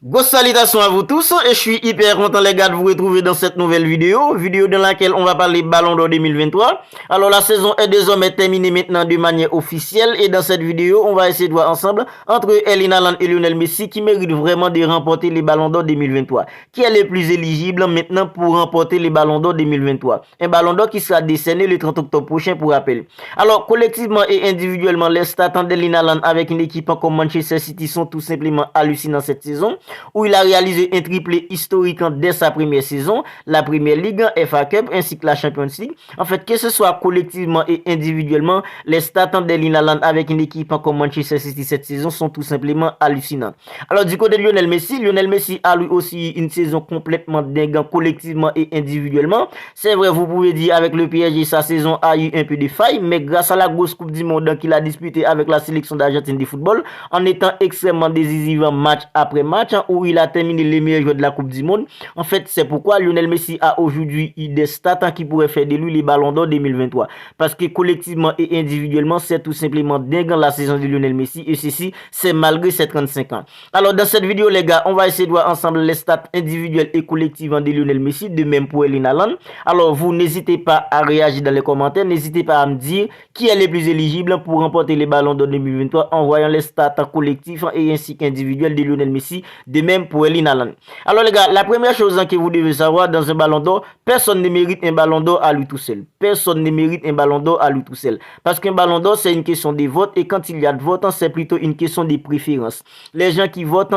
Grosse salutations à vous tous et je suis hyper content les gars de vous retrouver dans cette nouvelle vidéo dans laquelle on va parler Ballon d'Or 2023. Alors la saison est désormais terminée maintenant de manière officielle et dans cette vidéo on va essayer de voir ensemble entre Erling Haaland et Lionel Messi qui méritent vraiment de remporter les Ballons d'Or 2023. Qui est le plus éligible maintenant pour remporter les Ballons d'Or 2023? Un Ballon d'Or qui sera décerné le 30 octobre prochain pour rappel. Alors collectivement et individuellement les stats d'Erling Haaland avec une équipe comme Manchester City sont tout simplement hallucinants cette saison, où il a réalisé un triplé historique dès sa première saison, la Première Ligue, FA Cup ainsi que la Champions League. En fait, que ce soit collectivement et individuellement, les stats d'Erling Haaland avec une équipe comme Manchester City cette saison sont tout simplement hallucinants. Alors du côté de Lionel Messi a lui aussi une saison complètement dingue collectivement et individuellement. C'est vrai, vous pouvez dire avec le PSG, sa saison a eu un peu de faille, mais grâce à la grosse Coupe du Monde qu'il a disputée avec la sélection d'Argentine de football, en étant extrêmement décisif match après match, où il a terminé les meilleurs joueurs de la Coupe du Monde. En fait, c'est pourquoi Lionel Messi a aujourd'hui des stats qui pourraient faire de lui les Ballons d'Or 2023. Parce que collectivement et individuellement, c'est tout simplement dingue la saison de Lionel Messi. Et ceci, c'est malgré ses 35 ans. Alors, dans cette vidéo, les gars, on va essayer de voir ensemble les stats individuelles et collectives de Lionel Messi, de même pour Erling Haaland. Alors, vous n'hésitez pas à réagir dans les commentaires. N'hésitez pas à me dire qui est le plus éligible pour remporter les Ballons d'Or 2023 en voyant les stats collectifs et ainsi qu'individuels de Lionel Messi, de même pour Erling Haaland. Alors les gars, la première chose que vous devez savoir dans un Ballon d'Or, personne ne mérite un Ballon d'Or à lui tout seul. Personne ne mérite un Ballon d'Or à lui tout seul. Parce qu'un Ballon d'Or, c'est une question de vote et quand il y a de vote, c'est plutôt une question de préférence. Les gens qui votent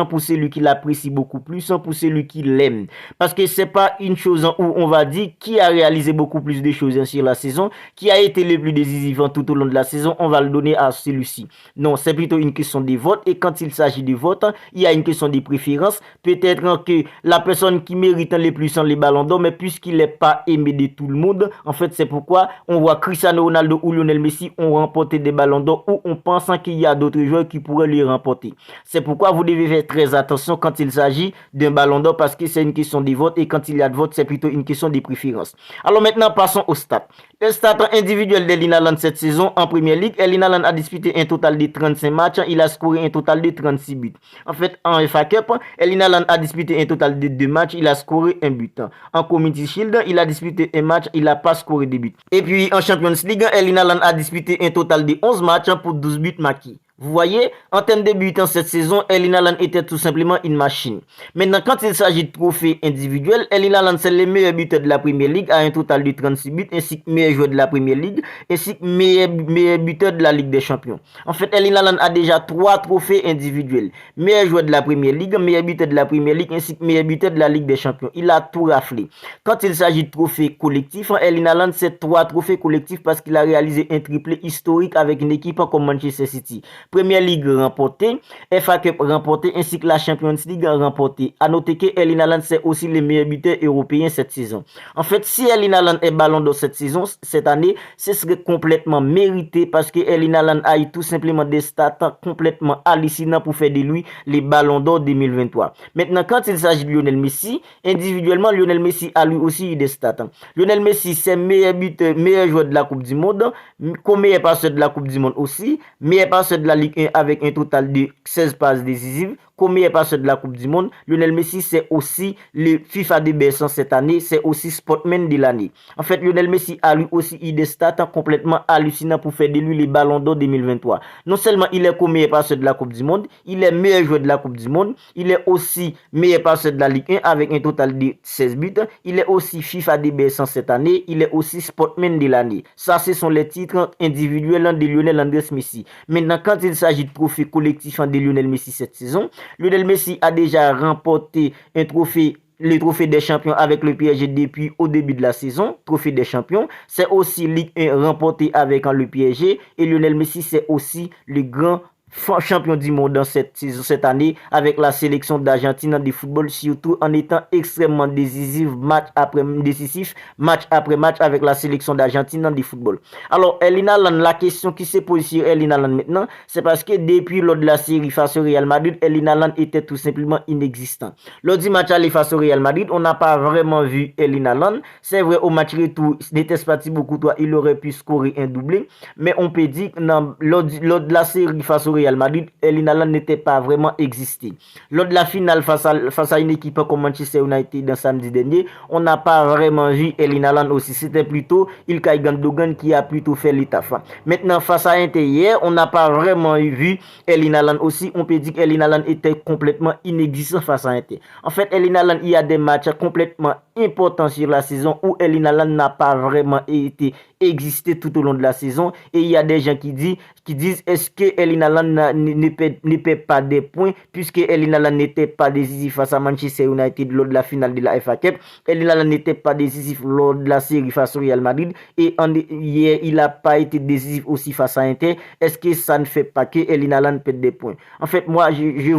pour celui qui l'apprécie beaucoup plus, pour celui qui l'aime. Parce que c'est pas une chose où on va dire qui a réalisé beaucoup plus de choses sur la saison, qui a été le plus décisif tout au long de la saison, on va le donner à celui-ci. Non, c'est plutôt une question de vote et quand il s'agit de vote, il y a une question de préférence. Peut-être que la personne qui mérite le plus les ballons d'or, mais puisqu'il n'est pas aimé de tout le monde, en fait, c'est pourquoi on voit Cristiano Ronaldo ou Lionel Messi ont remporté des ballons d'or ou on pense qu'il y a d'autres joueurs qui pourraient les remporter. C'est pourquoi vous devez faire très attention quand il s'agit d'un ballon d'or parce que c'est une question de vote et quand il y a de vote, c'est plutôt une question de préférence. Alors maintenant, passons aux stats. Les stats individuels d'Erling Haaland cette saison en Première Ligue, Erling Haaland a disputé un total de 35 matchs, il a scoré un total de 36 buts. En fait, en FA Cup, Erling Haaland a disputé un total de 2 matchs, il a scoré un but. En Community Shield, il a disputé un match, il n'a pas scoré de buts. Et puis en Champions League, Erling Haaland a disputé un total de 11 matchs pour 12 buts marqués. Vous voyez, en termes de buts en cette saison, Erling Haaland était tout simplement une machine. Maintenant, quand il s'agit de trophées individuels, Erling Haaland c'est le meilleur buteur de la Première Ligue à un total de 36 buts, ainsi que meilleur joueur de la Première Ligue, ainsi que meilleur buteur de la Ligue des Champions. En fait, Erling Haaland a déjà 3 trophées individuels. Meilleur joueur de la Première Ligue, meilleur buteur de la Première Ligue, ainsi que meilleur buteur de la Ligue des Champions. Il a tout raflé. Quand il s'agit de trophées collectifs, Erling Haaland c'est 3 trophées collectifs parce qu'il a réalisé un triplé historique avec une équipe comme Manchester City. Première Ligue remportée, FA Cup remporté ainsi que la Champions League remportée. A noter que Erling Haaland c'est aussi le meilleur buteur européen cette saison. En fait, si Erling Haaland est ballon d'or cette saison, cette année, ce serait complètement mérité parce que Erling Haaland a eu tout simplement des stats complètement hallucinants pour faire de lui les ballons d'or 2023. Maintenant, quand il s'agit de Lionel Messi, individuellement, Lionel Messi a lui aussi eu des stats. Lionel Messi c'est meilleur buteur, meilleur joueur de la Coupe du Monde, meilleur passeur de la Coupe du Monde aussi, meilleur passeur de la Ligue 1 avec un total de 16 passes décisives, comme meilleur passeur de la Coupe du Monde. Lionel Messi c'est aussi le FIFA de best cette année, c'est aussi Sportman de l'année. En fait, Lionel Messi a lui aussi eu des stats complètement hallucinants pour faire de lui les ballons d'or 2023. Non seulement il est comme meilleur passeur de la Coupe du Monde, il est meilleur joueur de la Coupe du Monde, il est aussi meilleur passeur de la Ligue 1 avec un total de 16 buts, il est aussi FIFA de best cette année, il est aussi Sportman de l'année. Ça, ce sont les titres individuels de Lionel Andrés Messi. Maintenant, quand il s'agit de trophée collectif de Lionel Messi cette saison, Lionel Messi a déjà remporté un trophée, le trophée des champions avec le PSG depuis au début de la saison, trophée des champions. C'est aussi Ligue 1 remporté avec le PSG et Lionel Messi c'est aussi le grand champion du monde dans cette année avec la sélection d'Argentine de football, surtout en étant extrêmement décisif match après match avec la sélection d'Argentine de football. Alors Erling Haaland, la question qui se pose sur Erling Haaland maintenant, c'est parce que depuis lors de la série face au Real Madrid, Erling Haaland était tout simplement inexistant. Lors du match aller face au Real Madrid, on n'a pas vraiment vu Erling Haaland. C'est vrai, au match retour, n'était pas beaucoup, il aurait pu scorer un doublé, mais on peut dire que lors de la série face au Real Real Madrid, Erling Haaland n'était pas vraiment existé. Lors de la finale face à une équipe comme Manchester United dans samedi dernier, on n'a pas vraiment vu Erling Haaland aussi. C'était plutôt Ilkay Gundogan qui a plutôt fait le taf. Maintenant, face à Inter hier, on n'a pas vraiment vu Erling Haaland aussi. On peut dire qu'Erling Haaland était complètement inexistant face à Inter. En fait, Erling Haaland, il y a des matchs complètement importants sur la saison où Erling Haaland n'a pas vraiment été existé tout au long de la saison. Et il y a des gens qui disent est-ce que Erling Haaland ne perd pas des points puisque Erling Haaland n'était pas décisif face à Manchester United lors de la finale de la FA Cup. Erling Haaland n'était pas décisif lors de la série face au Real Madrid et hier il n'a pas été décisif aussi face à Inter. Est-ce que ça ne fait pas que Erling Haaland perd des points? En fait, moi je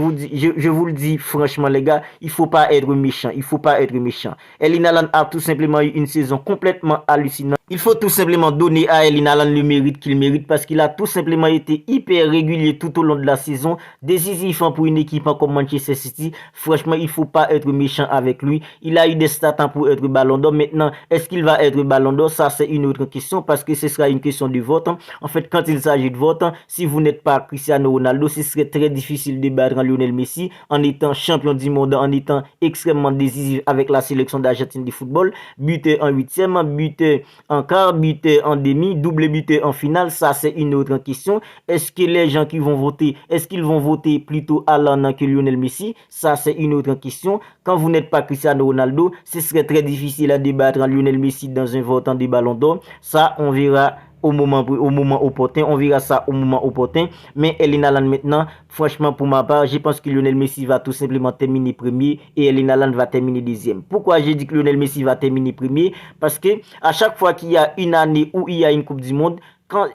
vous le dis franchement les gars, il faut pas être méchant, il faut pas être méchant. Erling Haaland a tout simplement eu une saison complètement hallucinante. Il faut tout simplement donner à Erling Haaland le mérite qu'il mérite parce qu'il a tout simplement été hyper régulier tout au long de la saison, décisif pour une équipe comme Manchester City. Franchement, il faut pas être méchant avec lui. Il a eu des stats pour être Ballon d'Or. Maintenant, est-ce qu'il va être Ballon d'Or? Ça, c'est une autre question parce que ce sera une question de vote. En fait, quand il s'agit de vote, si vous n'êtes pas Cristiano Ronaldo, ce serait très difficile de battre Lionel Messi en étant champion du monde, en étant extrêmement décisif avec la sélection d'Argentine de football, buteur en huitième, buteur en quart, buteur en demi, double buteur en finale. Ça, c'est une autre question. Est-ce que les gens qui vont voter, est-ce qu'ils vont voter plutôt Haaland que Lionel Messi? Ça, c'est une autre question. Quand vous n'êtes pas Cristiano Ronaldo, ce serait très difficile à débattre en Lionel Messi dans un vote en des ballons d'or. Ça, on verra au moment opportun. On verra ça au moment opportun. Mais Erling Haaland maintenant, franchement pour ma part, je pense que Lionel Messi va tout simplement terminer premier et Erling Haaland va terminer deuxième. Pourquoi j'ai dit que Lionel Messi va terminer premier? Parce que à chaque fois qu'il y a une année où il y a une Coupe du Monde, quand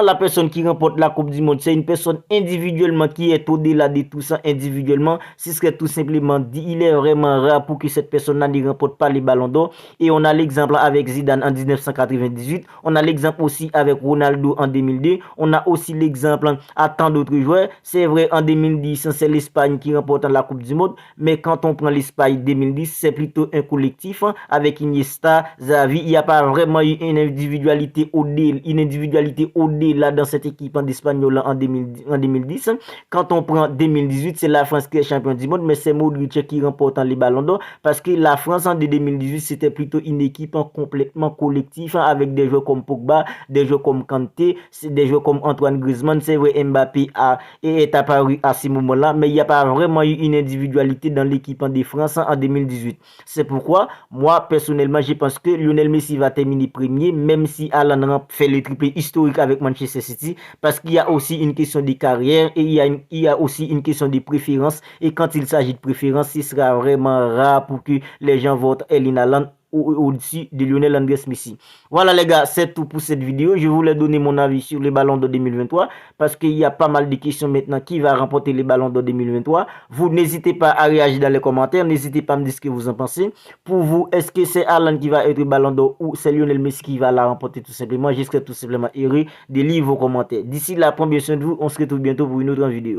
la personne qui remporte la Coupe du Monde, c'est une personne individuellement qui est au-delà de tout ça individuellement, ce serait tout simplement dit, il est vraiment rare pour que cette personne-là ne remporte pas les ballons d'or. Et on a l'exemple avec Zidane en 1998, on a l'exemple aussi avec Ronaldo en 2002, on a aussi l'exemple à tant d'autres joueurs. C'est vrai, en 2010, c'est l'Espagne qui remporte la Coupe du Monde, mais quand on prend l'Espagne 2010, c'est plutôt un collectif avec Iniesta, Xavi. Il n'y a pas vraiment eu une individualité au-delà là dans cette équipe d'Espagnol en 2010. Quand on prend 2018, c'est la France qui est champion du monde, mais c'est Modric qui remporte les ballons d'or parce que la France en 2018, c'était plutôt une équipe complètement collective avec des joueurs comme Pogba, des joueurs comme Kanté, des joueurs comme Antoine Griezmann. C'est vrai, Mbappé est apparu à ce moment-là, mais il n'y a pas vraiment eu une individualité dans l'équipe de France en 2018. C'est pourquoi, moi, personnellement, je pense que Lionel Messi va terminer premier, même si Haaland fait le triplé historique avec Manchester City, parce qu'il y a aussi une question de carrière et il y a aussi une question de préférence. Et quand il s'agit de préférence, ce sera vraiment rare pour que les gens votent Erling Haaland au-dessus de Lionel Andrés Messi. Voilà les gars, c'est tout pour cette vidéo. Je voulais donner mon avis sur les ballons de 2023 parce qu'il y a pas mal de questions maintenant qui va remporter les ballons de 2023. Vous n'hésitez pas à réagir dans les commentaires. N'hésitez pas à me dire ce que vous en pensez. Pour vous, est-ce que c'est Haaland qui va être ballon d'or ou c'est Lionel Messi qui va la remporter tout simplement? Je serai tout simplement heureux de lire vos commentaires. D'ici là, prenez bien soin de vous. On se retrouve bientôt pour une autre vidéo.